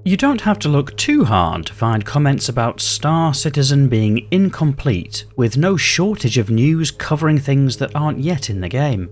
You don't have to look too hard to find comments about Star Citizen being incomplete, with no shortage of news covering things that aren't yet in the game.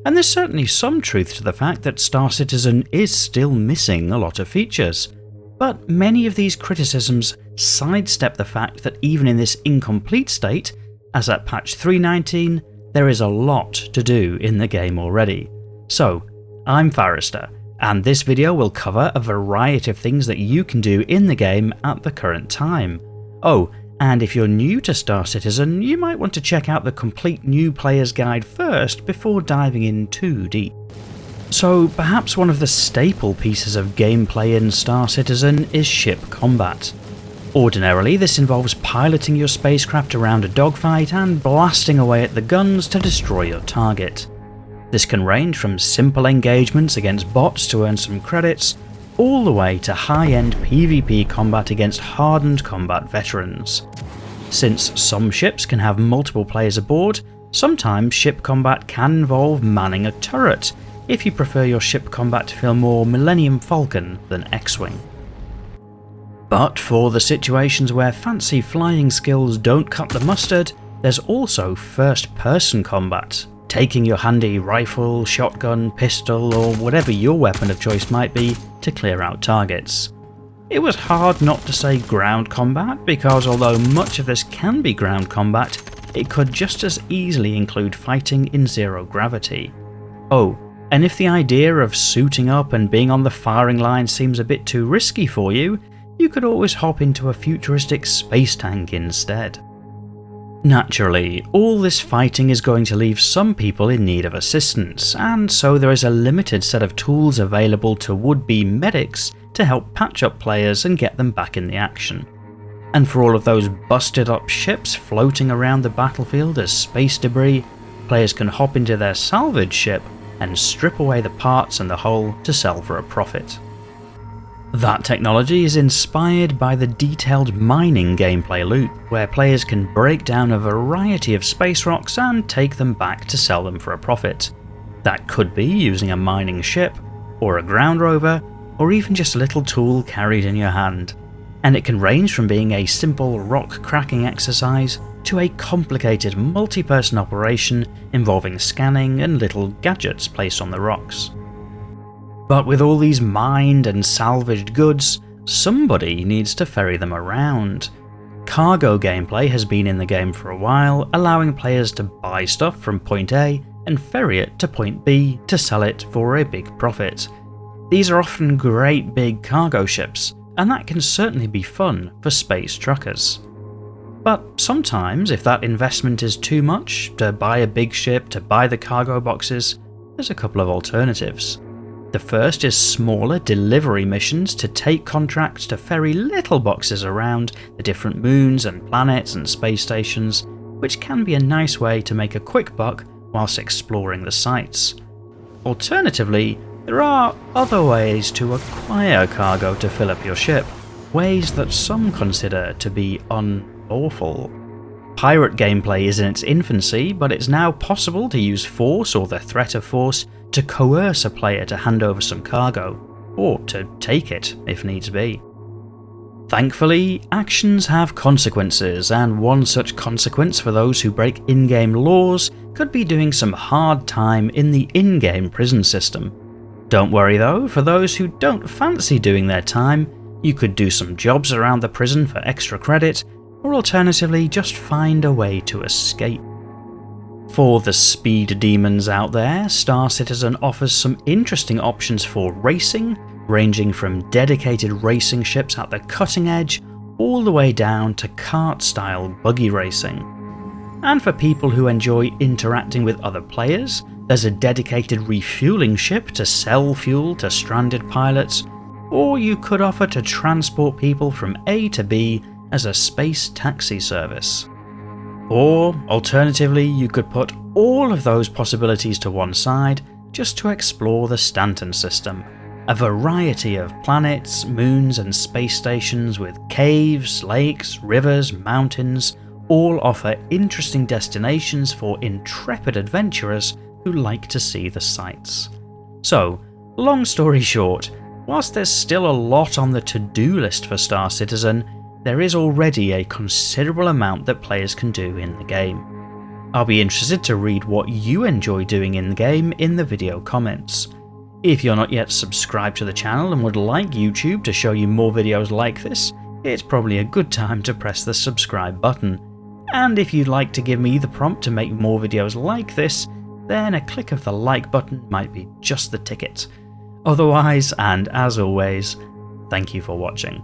And there's certainly some truth to the fact that Star Citizen is still missing a lot of features. But many of these criticisms sidestep the fact that even in this incomplete state, as at patch 3.19, there is a lot to do in the game already. So, I'm Forrester, and this video will cover a variety of things that you can do in the game at the current time. Oh, and if you're new to Star Citizen, you might want to check out the complete new player's guide first before diving in too deep. So perhaps one of the staple pieces of gameplay in Star Citizen is ship combat. Ordinarily, this involves piloting your spacecraft around a dogfight and blasting away at the guns to destroy your target. This can range from simple engagements against bots to earn some credits, all the way to high-end PvP combat against hardened combat veterans. Since some ships can have multiple players aboard, sometimes ship combat can involve manning a turret, if you prefer your ship combat to feel more Millennium Falcon than X-Wing. But for the situations where fancy flying skills don't cut the mustard, there's also first-person combat, taking your handy rifle, shotgun, pistol, or whatever your weapon of choice might be to clear out targets. It was hard not to say ground combat, because although much of this can be ground combat, it could just as easily include fighting in zero gravity. Oh, and if the idea of suiting up and being on the firing line seems a bit too risky for you, you could always hop into a futuristic space tank instead. Naturally, all this fighting is going to leave some people in need of assistance, and so there is a limited set of tools available to would-be medics to help patch up players and get them back in the action. And for all of those busted up ships floating around the battlefield as space debris, players can hop into their salvage ship and strip away the parts and the hull to sell for a profit. That technology is inspired by the detailed mining gameplay loop, where players can break down a variety of space rocks and take them back to sell them for a profit. That could be using a mining ship, or a ground rover, or even just a little tool carried in your hand. And it can range from being a simple rock cracking exercise to a complicated multi-person operation involving scanning and little gadgets placed on the rocks. But with all these mined and salvaged goods, somebody needs to ferry them around. Cargo gameplay has been in the game for a while, allowing players to buy stuff from point A and ferry it to point B to sell it for a big profit. These are often great big cargo ships, and that can certainly be fun for space truckers. But sometimes, if that investment is too much, to buy a big ship, to buy the cargo boxes, there's a couple of alternatives. The first is smaller delivery missions to take contracts to ferry little boxes around the different moons and planets and space stations, which can be a nice way to make a quick buck whilst exploring the sites. Alternatively, there are other ways to acquire cargo to fill up your ship, ways that some consider to be unlawful. Pirate gameplay is in its infancy, but it's now possible to use force or the threat of force to coerce a player to hand over some cargo, or to take it if needs be. Thankfully, actions have consequences, and one such consequence for those who break in-game laws could be doing some hard time in the in-game prison system. Don't worry though, for those who don't fancy doing their time, you could do some jobs around the prison for extra credit, or alternatively just find a way to escape. For the speed demons out there, Star Citizen offers some interesting options for racing, ranging from dedicated racing ships at the cutting edge, all the way down to kart-style buggy racing. And for people who enjoy interacting with other players, there's a dedicated refueling ship to sell fuel to stranded pilots, or you could offer to transport people from A to B as a space taxi service. Or, alternatively, you could put all of those possibilities to one side just to explore the Stanton system, a variety of planets, moons and space stations with caves, lakes, rivers, mountains, all offer interesting destinations for intrepid adventurers who like to see the sights. So, long story short, Whilst there's still a lot on the to-do list for Star Citizen, there is already a considerable amount that players can do in the game. I'll be interested to read what you enjoy doing in the game in the video comments. If you're not yet subscribed to the channel and would like YouTube to show you more videos like this, it's probably a good time to press the subscribe button. And if you'd like to give me the prompt to make more videos like this, then a click of the like button might be just the ticket. Otherwise, and as always, thank you for watching.